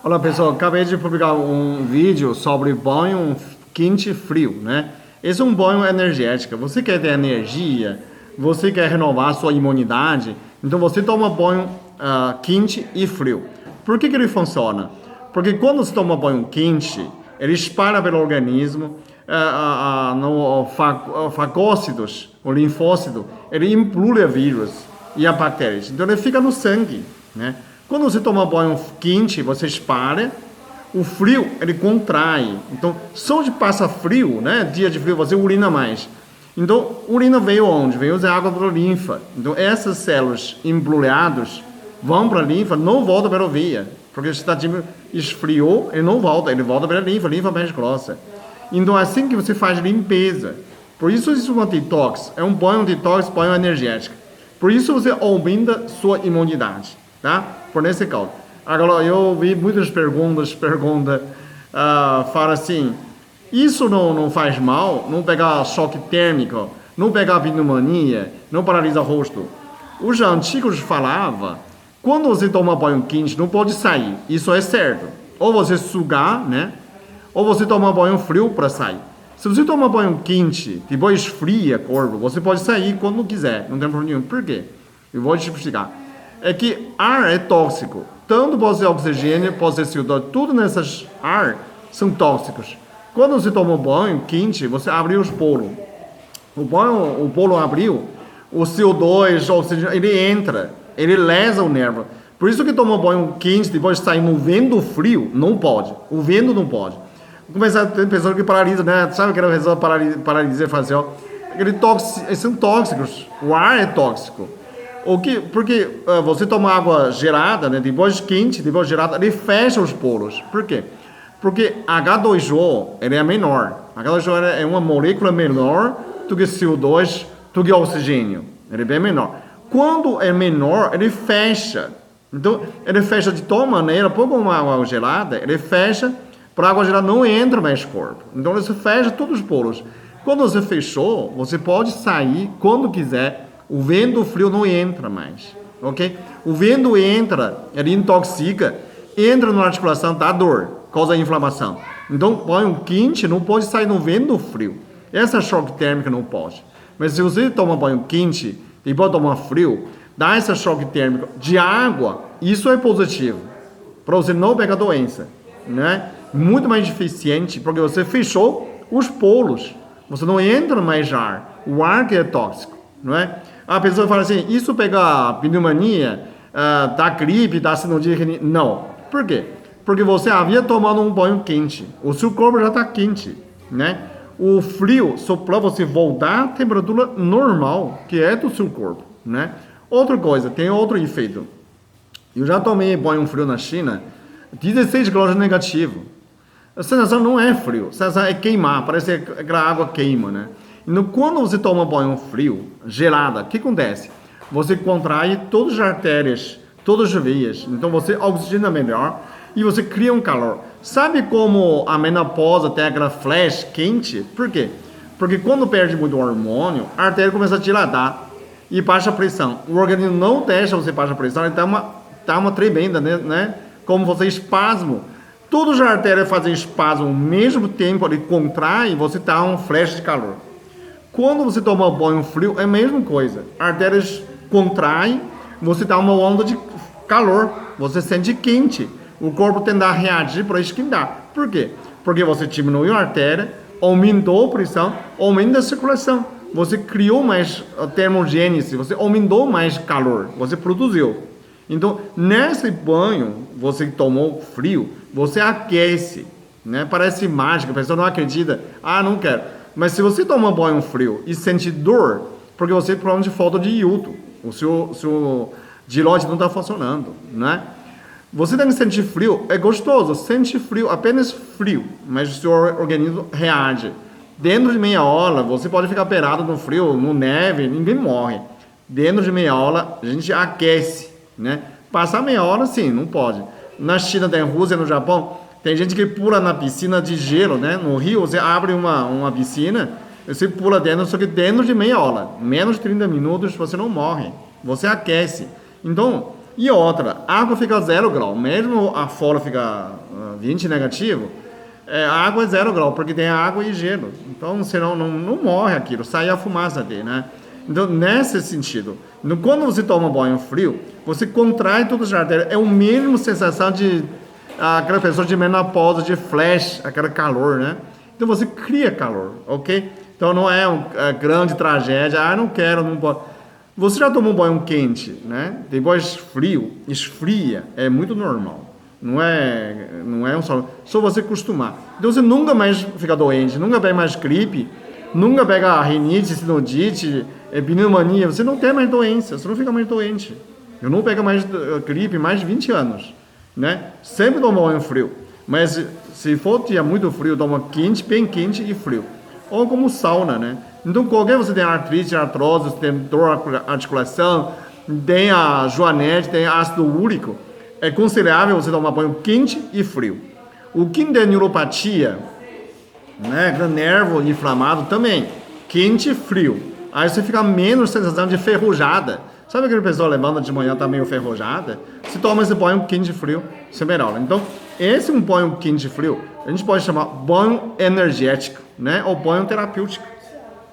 Olá pessoal, acabei de publicar um vídeo sobre banho quente e frio, né? Esse é um banho energético. Você quer ter energia, você quer renovar a sua imunidade, então você toma banho quente e frio. Por que ele funciona? Porque quando você toma banho quente, ele espalha pelo organismo, no fagócitos, o linfócito, ele implode vírus e a bactérias. Então ele fica no sangue, né? Quando você toma banho quente, você espalha. O frio, ele contrai. Então, só de passar frio, né? Dia de frio, você urina mais. Então, urina veio onde? Veio da água para a linfa. Então, essas células embrulhadas vão para a linfa, não voltam para a via. Porque se está esfriou, ele não volta. Ele volta para a linfa mais grossa. Então, é assim que você faz limpeza. Por isso, isso é uma detox. É um banho detox, banho energético. Por isso, você aumenta sua imunidade. Tá? Por nesse caso. Agora, eu vi muitas perguntas, fala assim, isso não faz mal? Não pegar choque térmico? Não pegar pneumonia? Não paralisa o rosto? Os antigos falavam, quando você toma banho quente, não pode sair. Isso é certo. Ou você sugar, né? Ou você toma banho frio para sair. Se você toma banho quente, depois esfria o corpo, você pode sair quando quiser. Não tem problema nenhum. Por quê? Eu vou te explicar. É que ar é tóxico. Tanto pode ser oxigênio, pode ser CO2, tudo nessas ar são tóxicos. Quando você toma banho quente, você abriu os poros. O polo abriu, o CO2, o oxigênio, ele entra, ele lesa o nervo. Por isso que toma banho quente, depois sair no vento frio, não pode. O vento não pode. Tem pessoas que paralisam, né? Sabe que era paralisia facial? Eles são tóxicos. O ar é tóxico. Porque você toma água gelada, né? Depois quente, depois gelada, ele fecha os poros. Por quê? Porque H2O ele é menor. H2O é uma molécula menor do que CO2, do que oxigênio. Ele é bem menor. Quando é menor, ele fecha. Então, ele fecha de tal maneira, pouco uma água gelada, ele fecha, para a água gelada não entra mais no corpo. Então, ele fecha todos os poros. Quando você fechou, você pode sair quando quiser. O vento frio não entra mais, ok? O vento entra, ele intoxica, entra na articulação, dá dor, causa inflamação. Então, banho quente não pode sair no vento frio. Essa choque térmica não pode. Mas se você toma banho quente e pode tomar frio, dá essa choque térmico de água, isso é positivo. Para você não pegar doença, né? Muito mais eficiente, porque você fechou os poros. Você não entra mais ar. O ar que é tóxico, não é? A pessoa fala assim, isso pegar pneumonia, dá gripe, dá sinusite, não. Por quê? Porque você havia tomado um banho quente. O seu corpo já está quente, né? O frio, só para você voltar à temperatura normal, que é do seu corpo, né? Outra coisa, tem outro efeito. Eu já tomei banho frio na China, 16 graus negativo. A sensação não é frio, a sensação é queimar, parece que aquela água queima, né? Então, quando você toma banho frio, gelada, o que acontece? Você contrai todas as artérias, todas as veias. Então, você oxigena melhor e você cria um calor. Sabe como a menopausa tem aquela flash quente? Por quê? Porque quando perde muito hormônio, a artéria começa a dilatar e baixa a pressão. O organismo não deixa você baixar a pressão, ele dá uma tremenda, né? Como você espasmo. Todas as artérias fazem espasmo ao mesmo tempo, ele contrai e você dá um flash de calor. Quando você toma banho frio, é a mesma coisa. Artérias contraem, você dá uma onda de calor, você sente quente. O corpo tende a reagir para esquentar. Por quê? Porque você diminuiu a artéria, aumentou a pressão, aumenta a circulação. Você criou mais termogênese, você aumentou mais calor, você produziu. Então, nesse banho, você tomou frio, você aquece, né? Parece mágica, a pessoa não acredita. Ah, não quero. Mas se você toma banho frio e sente dor, porque você provavelmente falta de iodo, o seu tireoide não está funcionando, né? Você tem que sentir frio, é gostoso, sente frio, apenas frio, mas o seu organismo reage. Dentro de meia hora, você pode ficar parado no frio, no neve, ninguém morre. Dentro de meia hora, a gente aquece, né? Passar meia hora, sim, não pode. Na China, tem Rússia, no Japão, tem gente que pula na piscina de gelo, né? No Rio, você abre uma piscina, você pula dentro, só que dentro de meia hora, menos de 30 minutos, você não morre. Você aquece. Então, E outra, a água fica 0 grau, mesmo a fora fica 20 negativo, a água é 0 grau, porque tem água e gelo. Então, senão não morre aquilo, sai a fumaça dele, né? Então, nesse sentido, quando você toma banho frio, você contrai todas as artérias. É o mesmo sensação de aquela pessoa de menopausa, de flash, aquele calor, né? Então, você cria calor, ok? Então, não é uma grande tragédia. Não quero, não posso. Você já tomou um banho quente, né? Depois frio, esfria, é muito normal. Não é só você acostumar. Então você nunca mais fica doente, nunca pega mais gripe, nunca pega rinite, sinusite, pneumonia. Você não tem mais doença, você não fica mais doente. Eu não pego mais gripe mais de 20 anos, né? Sempre tomo banho frio. Mas se for dia muito frio, toma quente, bem quente e frio. Ou como sauna, né? Então, qualquer você tem artrite, artrose, tem dor na articulação, tem a joanete, tem ácido úrico, é considerável você tomar banho quente e frio. O que tem neuropatia, né, nervo inflamado também, quente e frio. Aí você fica menos sensação de ferrujada. Sabe aquele pessoa levanta de manhã tá meio ferrujada? Se toma esse banho quente e frio, isso é melhor. Então, esse é um banho quente e frio, a gente pode chamar banho energético, né, ou banho terapêutico.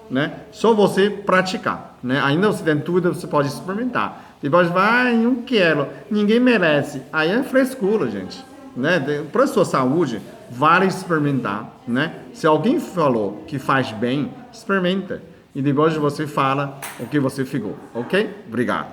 Né? Só você praticar, né? Ainda você tem dúvida, você pode experimentar. Depois vai, não quero, ninguém merece. Aí é frescura, gente, né? Para a sua saúde, vale experimentar, né? Se alguém falou que faz bem, experimenta e depois você fala o que você ficou, ok? Obrigado.